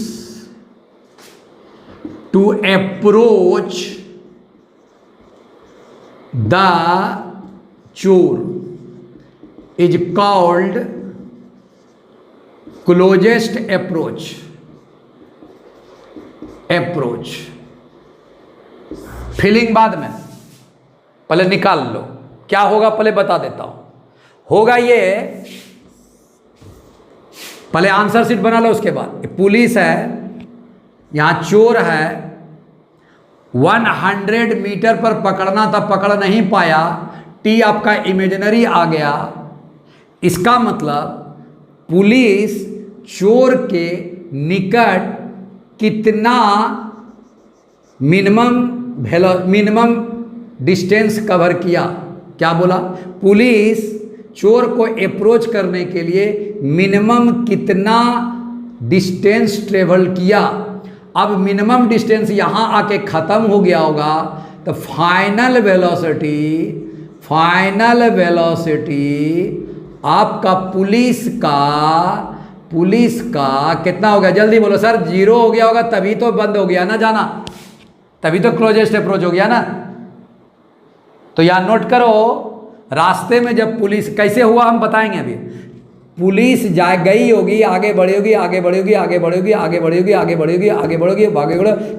to approach the चोर is called closest approach. Feeling बाद में, पहले निकाल लो क्या होगा, पहले बता देता हूं। होगा ये, पहले आंसर शीट बना लो, उसके बाद पुलिस है, यहां चोर है, 100 मीटर पर पकड़ना था, पकड़ नहीं पाया, टी आपका इमेजिनरी आ गया, इसका मतलब पुलिस चोर के निकट कितना मिनिमम डिस्टेंस कवर किया। क्या बोला? पुलिस चोर को अप्रोच करने के लिए मिनिमम कितना डिस्टेंस ट्रेवल किया। अब मिनिमम डिस्टेंस यहाँ आके ख़त्म हो गया होगा, तो फाइनल वेलोसिटी आपका पुलिस का कितना हो गया? जल्दी बोलो सर। 0 हो गया होगा, तभी तो बंद हो गया ना जाना, तभी तो क्लोजेस्ट अप्रोच हो गया ना। तो यहां नोट करो, रास्ते में जब पुलिस कैसे हुआ हम बताएंगे अभी। पुलिस जा गई होगी, आगे बढ़ेगी,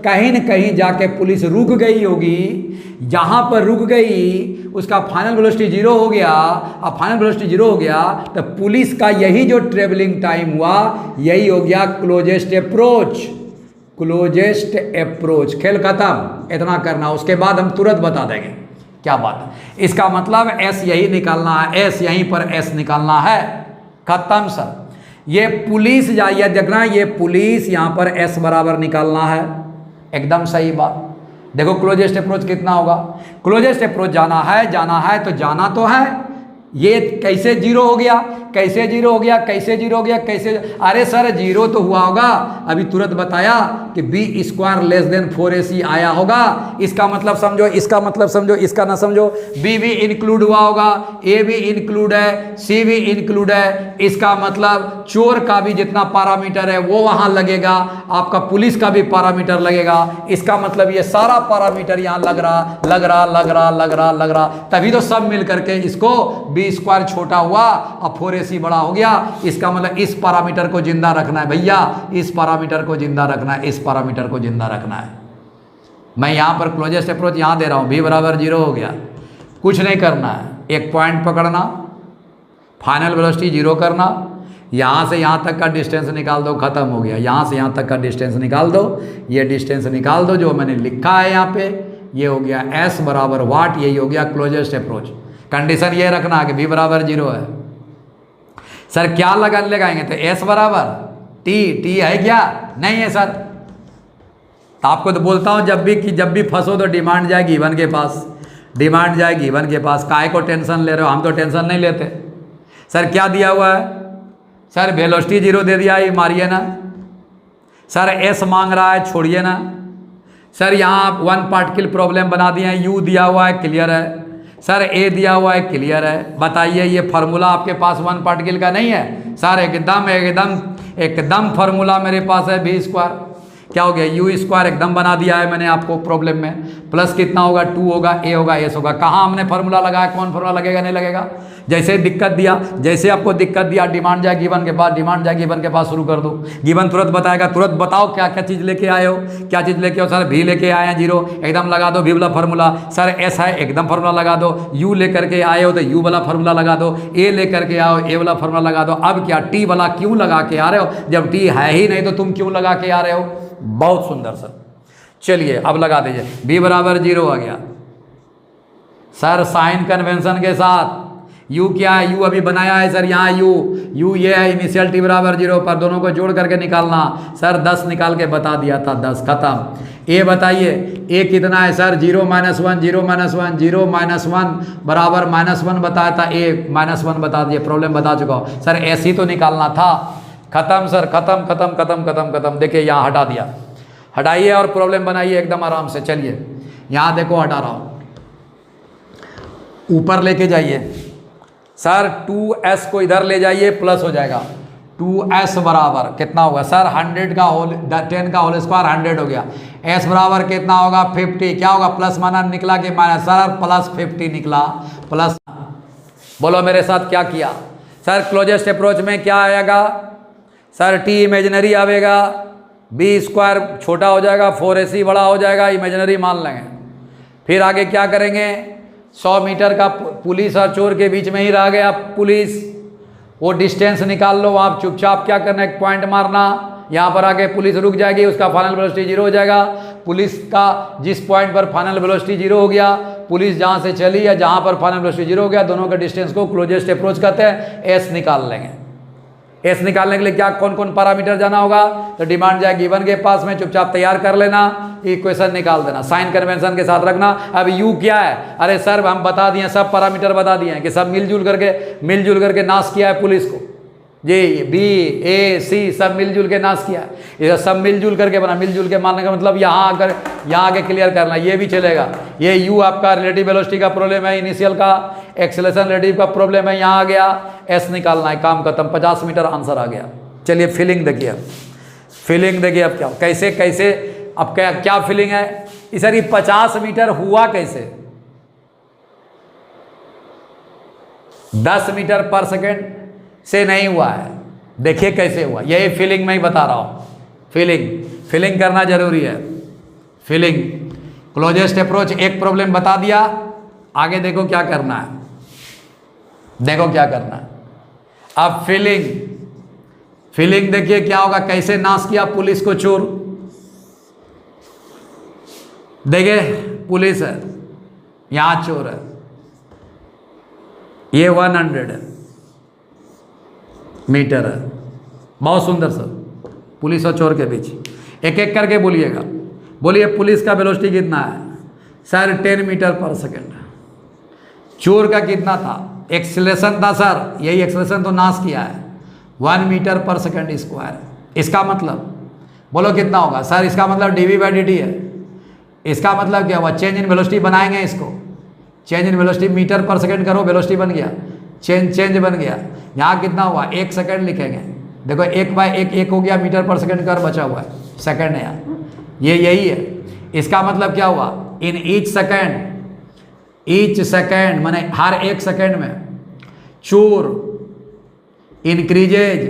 कहीं न कहीं जाके पुलिस रुक गई होगी। जहां पर रुक गई उसका फाइनल वेलोसिटी 0 हो गया। अब फाइनल वेलोसिटी 0 हो गया तो पुलिस का यही जो ट्रेवलिंग टाइम हुआ यही हो गया क्लोजेस्ट अप्रोच। खेल खत्म, इतना करना, उसके बाद हम तुरंत बता देंगे क्या बात है। इसका मतलब एस यही निकालना है, एस यहीं पर एस निकालना है, खत्म सर। ये पुलिस जाइए देखना, ये पुलिस यहां पर एस बराबर निकालना है, एकदम सही बात। देखो क्लोजेस्ट अप्रोच कितना होगा? क्लोजेस्ट अप्रोच जाना है तो जाना तो है। ये कैसे 0 हो गया? अरे सर 0 तो हुआ होगा, अभी तुरंत बताया कि b² लेस देन 4ac आया होगा। इसका मतलब समझो, इसका ना समझो। b भी इंक्लूड हुआ होगा, a भी इंक्लूड है, c भी इंक्लूड है। इसका मतलब चोर का भी जितना पैरामीटर है वो वहां लगेगा, आपका पुलिस का भी पैरामीटर लगेगा। इसका मतलब ये सारा पैरामीटर यहाँ लग रहा, तभी तो सब मिल करके इसको b² छोटा हुआ और 4ac बड़ा हो गया। इसका मतलब इस पैरामीटर को जिंदा रखना है भैया, इस पैरामीटर को जिंदा रखना है। मैं यहां पर क्लोजेस्ट अप्रोच यहां दे रहा हूं, b बराबर 0 हो गया, कुछ नहीं करना है, एक पॉइंट पकड़ना, फाइनल वेलोसिटी 0 करना, यहां से यहां तक का डिस्टेंस निकाल दो, खत्म हो गया। यहां से यहां तक का डिस्टेंस निकाल दो, ये डिस्टेंस निकाल दो जो मैंने लिखा है यहां पे, ये हो गया s बराबर वाट, यही हो गया क्लोजेस्ट अप्रोच। कंडीशन ये रखना है कि b बराबर 0 है। सर क्या लगाएंगे? तो s बराबर t है क्या? नहीं है सर। तो आपको तो बोलता हूं जब भी फंसो तो डिमांड जाएगी गिवन के पास, काहे को टेंशन ले रहे हो? हम तो टेंशन नहीं लेते। सर क्या दिया हुआ है? सर वेलोसिटी 0 दे दिया, ये मारिए ना। सर s मांग रहा है, छोड़िए ना। सर यहाँ 1 पार्टिकल प्रॉब्लम बना दिए हैं, u दिया हुआ है, क्लियर है। सर a दिया हुआ है, क्लियर है। बताइए ये फार्मूला आपके पास 1 पार्टिकल का नहीं है? सर एकदम फार्मूला मेरे पास है b²। क्या हो गया? u² एकदम बना दिया है मैंने आपको प्रॉब्लम में। प्लस कितना होगा? 2 होगा, a होगा, s होगा। कहाँ हमने फार्मूला लगाया? कौन फार्मूला लगेगा, नहीं लगेगा? जैसे आपको दिक्कत दिया, डिमांड जाए गिवन के पास शुरू कर दो। गिवन तुरंत बताएगा, तुरंत बताओ क्या क्या चीज़ लेके आए हो, सर v लेके आए हैं 0, एकदम लगा दो v वाला फार्मूला। सर s है, एकदम फार्मूला लगा दो। u लेकर के आए हो तो u वाला फार्मूला लगा दो, a लेकर के आओ a वाला फार्मूला लगा दो। अब क्या t वाला क्यों लगा के आ रहे हो? जब t है ही नहीं तो तुम क्यों लगा के आ रहे हो? बहुत सुंदर सर। चलिए अब लगा दीजिए, b बराबर 0 आ गया। सर साइन कन्वेंशन के साथ u क्या है? u अभी बनाया है सर, यहाँ u ये है, इनिशियल t बराबर 0 पर दोनों को जोड़ करके निकालना। सर 10 निकाल के बता दिया था, 10 खत्म। a बताइए, a कितना है सर? 0 - 1 बराबर -1 बताया था, a -1 बता दिए, प्रॉब्लम बता चुका हूँ। सर ऐसे ही तो निकालना था, खत्म सर, खत्म। देखिए यहाँ हटा दिया, हटाइए और प्रॉब्लम बनाइए एकदम आराम से। चलिए यहाँ देखो हटा रहा हूँ, ऊपर लेके जाइए सर, 2s को इधर ले जाइए, प्लस हो जाएगा। 2s बराबर कितना होगा सर? 10 का होल स्क्वायर 100 हो गया। s बराबर कितना होगा? 50। क्या होगा? प्लस माना निकला कि माइनस? सर प्लस 50 निकला, प्लस। बोलो मेरे साथ क्या किया? सर क्लोजेस्ट अप्रोच में क्या आएगा? सर t इमेजिनरी आवेगा, b² छोटा हो जाएगा, 4ac बड़ा हो जाएगा, इमेजिनरी मान लेंगे। फिर आगे क्या करेंगे? 100 मीटर का पुलिस और चोर के बीच में ही रह गया पुलिस, वो डिस्टेंस निकाल लो। आप चुपचाप क्या करना, एक पॉइंट मारना, यहाँ पर आके पुलिस रुक जाएगी, उसका फाइनल वेलोसिटी 0 हो जाएगा। पुलिस का जिस पॉइंट पर फाइनल वेलोसिटी 0 हो गया, पुलिस जहाँ से चली या जहाँ पर फाइनल वेलोसिटी 0 हो गया, दोनों के डिस्टेंस को क्लोजेस्ट अप्रोच कहते हैं, s निकाल लेंगे। एस निकालने के लिए क्या कौन कौन पैरामीटर जाना होगा, तो डिमांड जाए गिवन के पास में, चुपचाप तैयार कर लेना, इक्वेशन निकाल देना, साइन कन्वेंशन के साथ रखना। अब यू क्या है, अरे सर हम बता दिए, सब पैरामीटर बता दिए हैं कि सब मिलजुल करके नाश किया है पुलिस को, जे बी ए सी सब मिलजुल के नाश किया है। ये सब मिलजुल करके बना, मिलजुल के मानने का मतलब यहाँ आके क्लियर करना, ये भी चलेगा। ये यू आपका रिलेटिव वेलोसिटी का प्रॉब्लम है, इनिशियल का एक्सेलरेशन रिलेटिव का प्रॉब्लम है, यहाँ आ गया, एस निकालना है, काम खत्म, 50 मीटर आंसर आ गया। चलिए फीलिंग देखिए, अब फीलिंग देखिए, अब क्या कैसे कैसे अब क्या फीलिंग है सर, ये 50 मीटर हुआ कैसे, 10 मीटर पर सेकेंड से नहीं हुआ है, देखिए कैसे हुआ, यही फीलिंग में ही बता रहा हूँ। फीलिंग करना जरूरी है। फीलिंग क्लोजेस्ट अप्रोच एक प्रॉब्लम बता दिया, आगे देखो क्या करना है, देखो क्या करना है। अब फीलिंग देखिए क्या होगा, कैसे नाश किया पुलिस को चोर। देखिए पुलिस है, यहां चोर है, ये 100 मीटर है, बहुत सुंदर सर, पुलिस और चोर के बीच। एक एक करके बोलिएगा, बोलिए पुलिस का वेलोसिटी कितना है सर, 10 मीटर पर सेकेंड। चोर का कितना था, एक्सेलरेशन था सर, यही एक्सेलरेशन तो नाश किया है, 1 मीटर पर सेकेंड स्क्वायर। इसका मतलब बोलो कितना होगा सर, इसका मतलब dv/dt है। इसका मतलब क्या हुआ, चेंज इन वेलोसिटी बनाएंगे इसको, चेंज इन वेलोसिटी मीटर पर सेकेंड करो, वेलोसिटी बन गया, चेंज बन गया। यहाँ कितना हुआ, 1 सेकेंड लिखेंगे, देखो 1/1 हो गया, मीटर पर सेकेंड कर बचा हुआ है, सेकेंड है यहाँ, ये यही है। इसका मतलब क्या हुआ, इन ईच सेकेंड माने हर 1 सेकेंड में चोर increases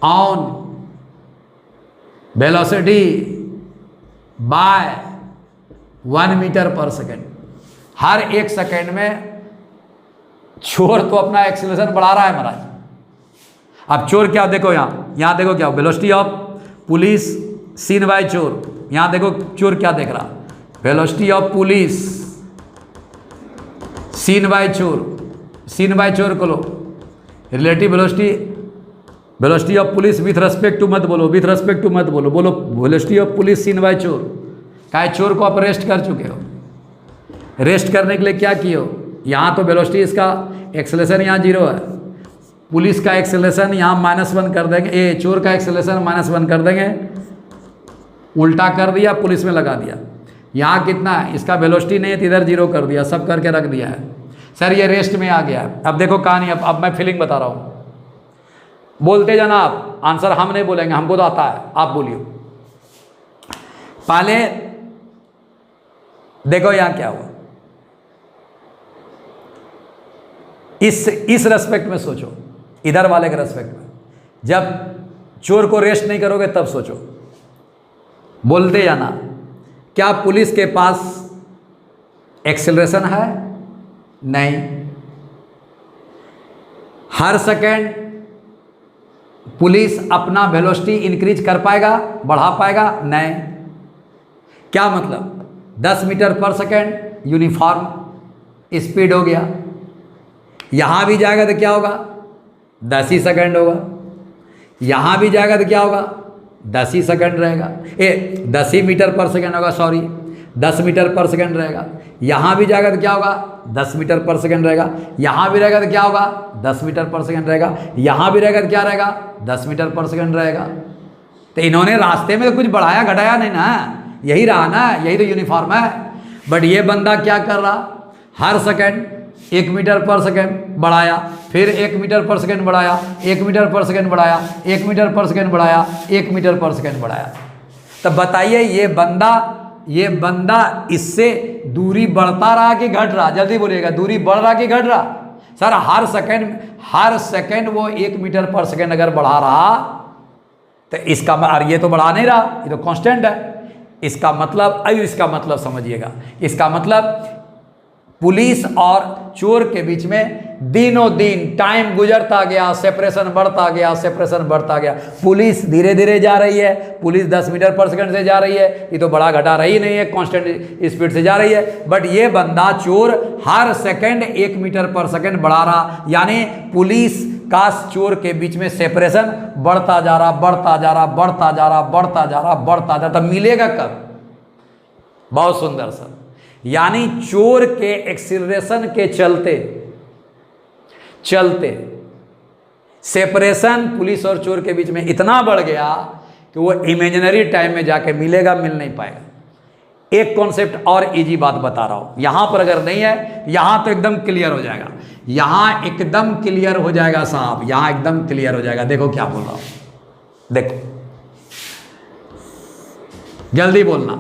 on velocity by 1 meter पर सेकेंड। हर 1 सेकेंड में चोर तो अपना एक्सीलरेशन बढ़ा रहा है महाराज। अब चोर क्या, देखो यहाँ देखो क्या, velocity of police seen by चोर, यहाँ देखो चोर क्या देख रहा, velocity of police seen by चोर को लो, relative velocity of police with respect to मत बोलो, बोलो velocity of police seen by चोर। क्या चोर को आप अरेस्ट कर चुके हो, रेस्ट करने के लिए क्या किए हो, यहाँ तो वेलोसिटी इसका एक्सेलरेशन यहाँ 0 है, पुलिस का एक्सेलरेशन यहाँ -1 कर देंगे, चोर का एक्सेलरेशन -1 कर देंगे, उल्टा कर दिया, पुलिस में लगा दिया। यहाँ कितना है, इसका वेलोसिटी नहीं है तो इधर 0 कर दिया, सब करके रख दिया है सर, ये रेस्ट में आ गया है। अब देखो कहानी, अब मैं फीलिंग बता रहा हूँ, बोलते जाना आप, आंसर हम नहीं बोलेंगे, हमको तो आता है, आप बोलिए। पहले देखो यहाँ क्या हुआ, इस रेस्पेक्ट में सोचो, इधर वाले के रेस्पेक्ट में, जब चोर को रेस्ट नहीं करोगे तब सोचो, बोलते जाना। क्या पुलिस के पास एक्सेलरेशन है, नहीं, हर सेकेंड पुलिस अपना वेलोसिटी इंक्रीज कर पाएगा, बढ़ा पाएगा, नहीं। क्या मतलब, 10 मीटर पर सेकेंड यूनिफॉर्म स्पीड हो गया, यहाँ भी जाएगा तो क्या होगा, 10 ही सेकेंड होगा, यहाँ भी जाएगा तो क्या होगा, 10 ही सेकेंड रहेगा, 10 ही मीटर पर सेकेंड होगा, सॉरी 10 मीटर पर सेकेंड रहेगा। यहाँ भी जाएगा तो क्या होगा, 10 मीटर पर सेकेंड रहेगा, यहाँ भी रहेगा तो क्या होगा, 10 मीटर पर सेकेंड रहेगा, यहाँ भी रहेगा तो क्या रहेगा, 10 मीटर पर सेकेंड रहेगा। तो इन्होंने रास्ते में तो कुछ बढ़ाया घटाया नहीं ना, यही रहा ना, यही तो यूनिफॉर्म है। बट ये बंदा क्या कर रहा, हर सेकेंड 1 मीटर पर सेकेंड बढ़ाया, फिर 1 मीटर पर सेकेंड बढ़ाया, 1 मीटर पर सेकेंड बढ़ाया, 1 मीटर पर सेकेंड बढ़ाया, 1 मीटर पर सेकेंड बढ़ाया। तब बताइए ये बंदा इससे दूरी बढ़ता रहा कि घट रहा, जल्दी बोलिएगा, दूरी बढ़ रहा कि घट रहा। सर हर सेकेंड वो 1 मीटर पर सेकेंड अगर बढ़ा रहा तो इसका, और ये तो बढ़ा नहीं रहा, ये तो कांस्टेंट है। इसका मतलब समझिएगा, इसका मतलब पुलिस और चोर के बीच में दिनों दिन टाइम गुजरता गया, सेपरेशन बढ़ता गया। पुलिस धीरे धीरे जा रही है, पुलिस 10 मीटर पर सेकंड से जा रही है, ये तो बड़ा घटा रही नहीं है, कांस्टेंट स्पीड से जा रही है। बट ये बंदा चोर हर सेकंड 1 मीटर पर सेकंड बढ़ा रहा, यानी पुलिस का चोर के बीच में सेपरेशन बढ़ता जा रहा, बढ़ता जा रहा, बढ़ता जा रहा, बढ़ता जा रहा, बढ़ता जा रहा, तब मिलेगा कब? बहुत सुंदर सर। यानी चोर के एक्सीलरेशन के चलते चलते सेपरेशन पुलिस और चोर के बीच में इतना बढ़ गया कि वो इमेजिनरी टाइम में जाके मिलेगा, मिल नहीं पाएगा। एक कॉन्सेप्ट और इजी बात बता रहा हूं, यहां पर अगर नहीं है, यहां तो एकदम क्लियर हो जाएगा, यहां एकदम क्लियर हो जाएगा साहब, यहां एकदम क्लियर हो जाएगा। देखो क्या बोल रहा हूं, देखो जल्दी बोलना।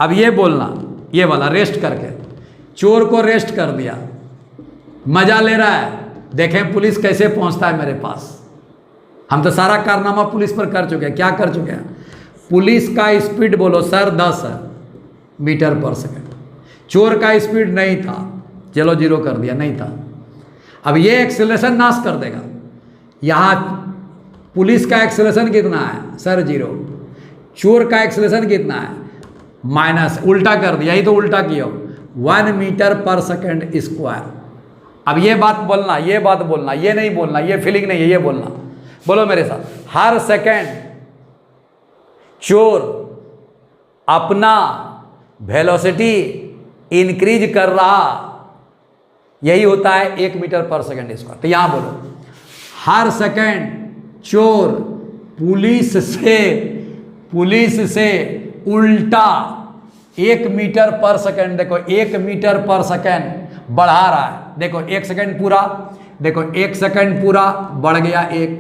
अब ये बोलना, ये वाला रेस्ट करके, चोर को रेस्ट कर दिया, मजा ले रहा है, देखें पुलिस कैसे पहुंचता है मेरे पास। हम तो सारा कारनामा पुलिस पर कर चुके हैं। क्या कर चुके हैं? पुलिस का स्पीड बोलो सर 10 मीटर पर सेकंड, चोर का स्पीड नहीं था, चलो 0 कर दिया, नहीं था। अब ये एक्सेलरेशन नाश कर देगा। यहाँ पुलिस का एक्सेलरेशन कितना है सर? 0। चोर का एक्सेलरेशन कितना है? माइनस, उल्टा कर दिया, यही तो उल्टा किया, 1 मीटर पर सेकंड स्क्वायर। अब ये बात बोलना, ये बात बोलना, ये नहीं बोलना, ये फीलिंग नहीं है, ये बोलना, बोलो मेरे साथ। हर सेकंड चोर अपना वेलोसिटी इंक्रीज कर रहा, यही होता है 1 मीटर पर सेकंड स्क्वायर। तो यहां बोलो, हर सेकंड चोर पुलिस से उल्टा 1 मीटर पर सेकंड, देखो 1 मीटर पर सेकंड बढ़ा रहा है। देखो 1 सेकंड पूरा, देखो 1 सेकंड पूरा बढ़ गया 1,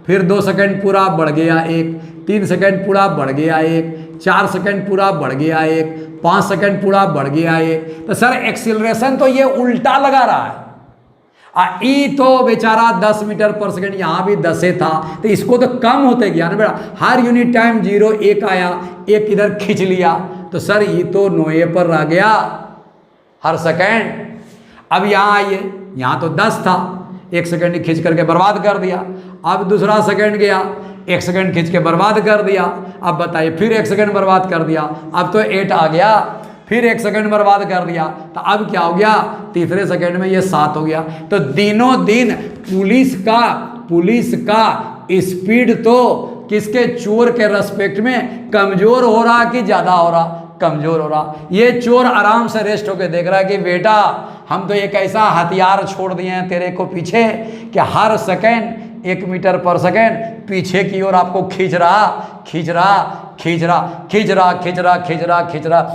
फिर 2 सेकंड पूरा बढ़ गया 1, 3 सेकंड पूरा बढ़ गया 1, 4 सेकंड पूरा बढ़ गया 1, 5 सेकंड पूरा बढ़ गया 1। तो सर एक्सीलरेशन तो ये उल्टा लगा रहा है। ई तो बेचारा 10 मीटर पर सेकंड, यहाँ भी 10 था, तो इसको तो कम होते गया ना बेटा। हर यूनिट टाइम 0 1 आया, 1 इधर खींच लिया, तो सर ये तो 9 पर रह गया हर सेकंड। अब यहाँ आइए, यहाँ तो 10 था, 1 सेकंड खींच करके बर्बाद कर दिया। अब दूसरा सेकंड गया, 1 सेकंड खींच के बर्बाद कर दिया। अब बताइए, फिर 1 सेकंड बर्बाद कर दिया, अब तो 8 आ गया, फिर 1 सेकंड बर्बाद कर दिया, तो अब क्या हो गया? तीसरे सेकंड में ये 7 हो गया। तो दिनों दिन पुलिस का स्पीड तो किसके? चोर के रेस्पेक्ट में कमजोर हो रहा कि ज्यादा हो रहा? कमजोर हो रहा। ये चोर आराम से रेस्ट होकर देख रहा है कि बेटा हम तो एक ऐसा हथियार छोड़ दिए हैं तेरे को पीछे कि हर सेकंड 1 मीटर पर सेकंड पीछे की ओर आपको खींच रहा।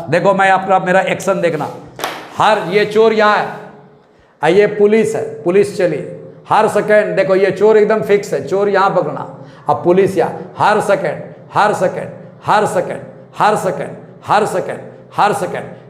देखो मैं आपका, मेरा एक्शन देखना। हर ये चोर यहाँ है, ये पुलिस है, पुलिस चली हर सेकंड, देखो ये चोर एकदम फिक्स है, चोर यहाँ पकड़ना, अब पुलिस यहाँ हर सेकंड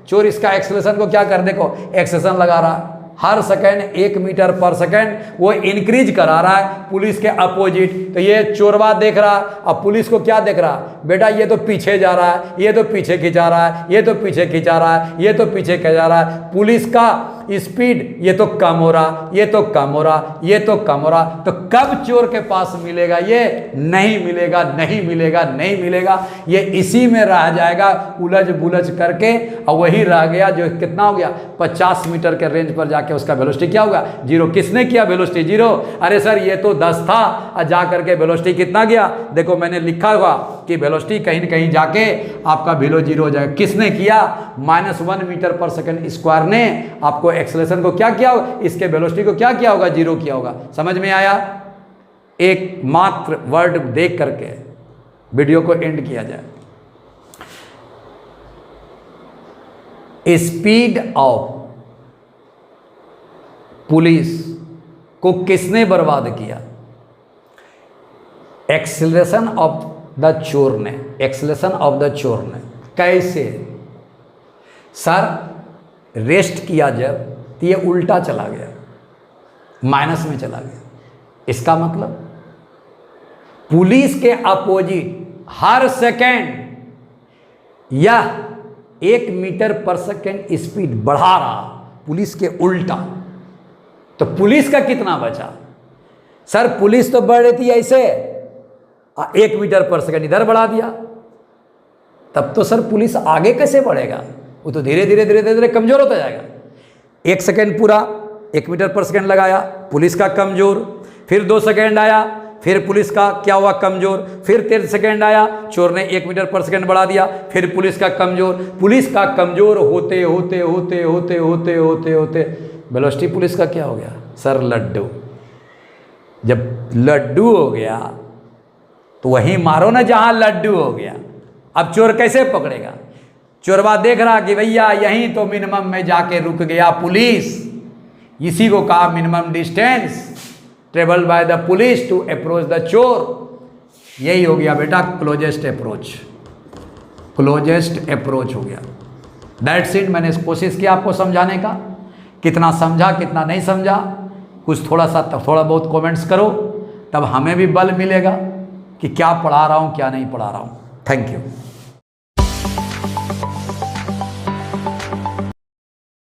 चोर इसका एक्सेलरेशन को क्या कर, देखो एक्सेलरेशन लगा रहा है हर सेकंड 1 मीटर पर सेकंड, वो इंक्रीज करा रहा है पुलिस के अपोजिट। तो ये चोरवा देख रहा, अब पुलिस को क्या देख रहा? बेटा ये तो पीछे जा रहा है, ये तो पीछे खिंचा रहा है, ये तो पीछे खिंचा रहा है, ये तो पीछे खिंचा रहा है। पुलिस का स्पीड ये तो कम हो रहा, ये तो कम हो रहा, ये तो कम हो रहा। तो कब चोर के पास मिलेगा? ये नहीं मिलेगा, नहीं मिलेगा, नहीं मिलेगा। ये इसी में रह जाएगा उलझ बुलझ करके, और वही रह गया जो कितना हो गया 50 मीटर के रेंज पर जाके उसका वेलोसिटी क्या होगा? 0। किसने किया वेलोसिटी 0? अरे सर ये तो 10 था और जा करके वेलोसिटी कितना गया? देखो मैंने लिखा हुआ कि वेलोसिटी कहीं न कहीं जाके आपका वेलो 0 हो जाएगा। किसने किया? -1 मीटर पर सेकंड स्क्वायर ने आपको एक्सेलरेशन को क्या किया होगा? इसके वेलोसिटी को क्या किया होगा? 0 किया होगा। समझ में आया? एक मात्र वर्ड देख करके वीडियो को एंड किया जाए। स्पीड ऑफ पुलिस को किसने बर्बाद किया? एक्सेलरेशन ऑफ द चोर ने, एक्सेलरेशन ऑफ द चोर ने। कैसे? सर रेस्ट किया जब, तो ये उल्टा चला गया, माइनस में चला गया। इसका मतलब पुलिस के अपोजिट हर सेकेंड यह 1 मीटर पर सेकेंड स्पीड बढ़ा रहा, पुलिस के उल्टा। तो पुलिस का कितना बचा? सर पुलिस तो बढ़ रही थी ऐसे, 1 मीटर पर सेकेंड इधर बढ़ा दिया, तब तो सर पुलिस आगे कैसे बढ़ेगा? वो तो धीरे धीरे धीरे धीरे कमजोर होता जाएगा। 1 सेकेंड पूरा 1 मीटर पर सेकेंड लगाया, पुलिस का कमजोर, फिर 2 सेकेंड आया, फिर पुलिस का क्या हुआ कमज़ोर, फिर 3 सेकेंड आया, चोर ने 1 मीटर पर सेकेंड बढ़ा दिया, फिर पुलिस का कमज़ोर। पुलिस का कमज़ोर होते होते होते होते होते होते होते वेलोसिटी पुलिस का क्या हो गया सर, लड्डू। जब लड्डू हो गया तो वहीं मारो ना जहां लड्डू हो गया। अब चोर कैसे पकड़ेगा? चोरवा देख रहा कि भैया यहीं तो मिनिमम में जाके रुक गया पुलिस, इसी को कहा minimum distance travel by the police to approach the चोर। यही हो गया बेटा क्लोजेस्ट अप्रोच, क्लोजेस्ट अप्रोच हो गया। That's it. मैंने कोशिश किया आपको समझाने का, कितना समझा कितना नहीं समझा, कुछ थोड़ा बहुत कमेंट्स करो, तब हमें भी बल मिलेगा कि क्या पढ़ा रहा हूँ क्या नहीं पढ़ा रहा हूँ। Thank you.